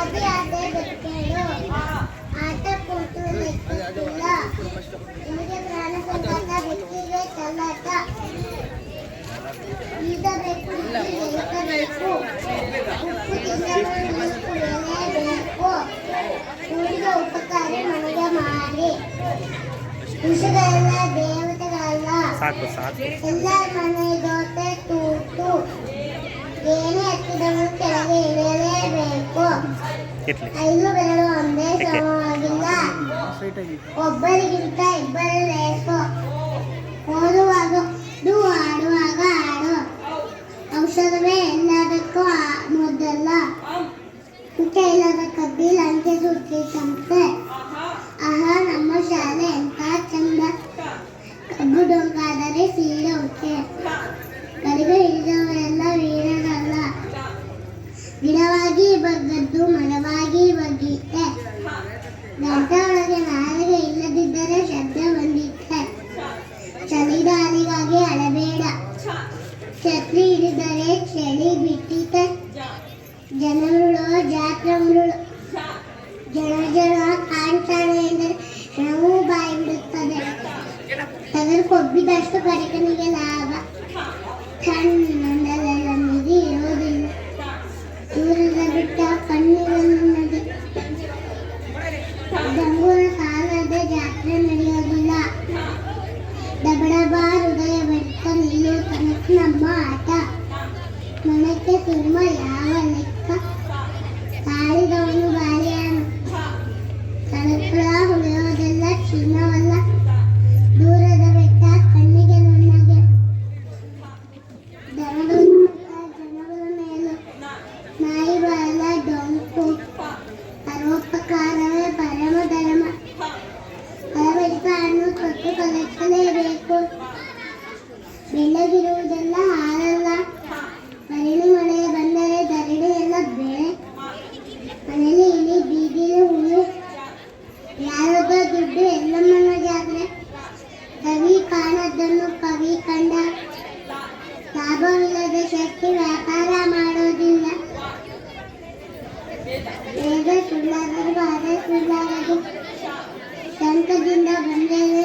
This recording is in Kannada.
ಆದಿ ಬದುಕೇಳು ಆಟ ಕೂತು ಲೆಕ್ಕಿಲ್ಲ ನಿಮಗೆ ಪ್ರಾಣ ಸಂಕಟ ಬೆಕ್ಕಿಗೆ ಚಲ್ಲಾಟ ಈಗಬೇಕು ಬೇಕು ಉಪ್ಪು ತಿನ್ನಬೇಕು ಬೇಕು ಊರಿಗೆ ಉಪಕಾರ ಮನೆಗೆ ಮಾಡಿ ಋಷಿಗಳೆಲ್ಲ ದೇವತೆಗಳಲ್ಲ ಎಲ್ಲ ಮನೆ ಜೊತೆ ತೂತು ಏನೇ ಹತ್ತಿದವನು ಕೆಳಗೆ ಇಳಿಯಲೇಬೇಕು 5 ಬೆರಳು ಒಂದೇ ಸಮವಾಗಿಲ್ಲ ಒಬ್ಬರಿಗಿಂತ ಇಬ್ಬರು ಬೇಕು ಓದುವಾಗ ಆಡುವಾಗ ಆಡು ಔಷಧವೇ ಎಲ್ಲದಕ್ಕೂ ಮೊದಲ ಮುಖ್ಯ ಇಲ್ಲದ ಕಬ್ಬಿ ಲಂಚೆ ಸುತ್ತಿ ಸಂಸ್ಥೆ ಆಹಾ ನಮ್ಮ ಶಾಲೆ ಎಂತ ಚಂದ ಕಬ್ಬು ಡೊಂಕಾದರೆ ಸೀರೆ ಉಂಟೆ ಗಡಿಗೆ ಹಿಡಿದವರೆಲ್ಲ ವೀರರಲ್ಲ ಗಿಡವಾಗಿ ಬಗ್ಗದ್ದು ಮರವಾಗಿ ಬಗ್ಗಿತ್ತೆ ಗಂಟೆ ಒಳಗೆ ನಾಲಿಗೆ ಇಲ್ಲದಿದ್ದರೆ ಶಬ್ದ ಬಂದಿತ್ತೆ ಚಳಿಗಾಲಿಗಾಗಿ ಅಳಬೇಡ ಛತ್ರಿ ಹಿಡಿದರೆ ಚಳಿ ಬಿಟ್ಟಿತೆ ಜನರುಳು ಜಾತ್ರೆ ಮುರುಳು ಜನ ಕಾಣ್ತಾನೆ ಎಂದರೆ ಕ್ಷಣವೂ ಬಾಯಿ ಬಿಡುತ್ತದೆ ತಗರು ಕೊಬ್ಬಿದಷ್ಟು ಕರಿಕನಿಗೆ ಲಾಭ ಕಣ್ಣೆಲ್ಲ ನಿಧಿ ಇರೋದಿಲ್ಲ ದೂರದ ಬಿಟ್ಟ ಕಣ್ಣಿರನ್ನದೆ ಡಂಗುರ ಕಾಲದ ಜಾತ್ರೆ ನಡೆಯೋದಿಲ್ಲ ಡಬಡಬ ಹೃದಯ ಬೆಟ್ಟ ನಿಲ್ಲೋ ತನಕ ನಮ್ಮ ಆಟ ಮನಕ್ಕೆ ಸಿಂಹ ಯಾವ ಲೆಕ್ಕ ತಾಳಿದವನು ಬಾಲಿಯಾನು ಕಳಕಳ ಹೊಳೆಯೋದೆಲ್ಲ ಚಿನ್ನವಲ್ಲ ದೂರದ ಬೆಟ್ಟ ಕಣ್ಣಿಗೆ ನುಣ್ಣಗೆ ಜನಗಳ ಮೇಲು ನಾಯಿ ಬಾಲ ಡೊಂಕು ಪರೋಪಕಾರವೇ ಪರಮ ಧರ್ಮ ಫಲವೆಷ್ಟನ್ನು ತೊಟ್ಟು ಕಲಿಸಲೇಬೇಕು ಬೆಳ್ಳಗಿರುವುದೆಲ್ಲ ಹಾಲಲ್ಲ ಮರಳಿ ಮಳೆ ಬಂದರೆ ಧರಣಿ ಎಲ್ಲ ಬೆಳೆ ಮನೇಲಿ ಇಳಿ ಬೀದಿಲಿ ಹುಳಿ ಯಾರದ ದುಡ್ಡು ಎಲ್ಲಮ್ಮನ ಜಾತ್ರೆ ಕವಿ ಕಾಣದನ್ನು ಕವಿ ಕಂಡ ಲಾಭವಿಲ್ಲದ ಶಕ್ತಿ ವ್ಯಾಪಾರ ಮಾಡೋದಿಲ್ಲ ವೇದ ಸುಳ್ಳಾಗದು ಬಾಧ ಸುಳ್ಳಾಗದು ಸಂಕದಿಂದ ಬಂದರೆ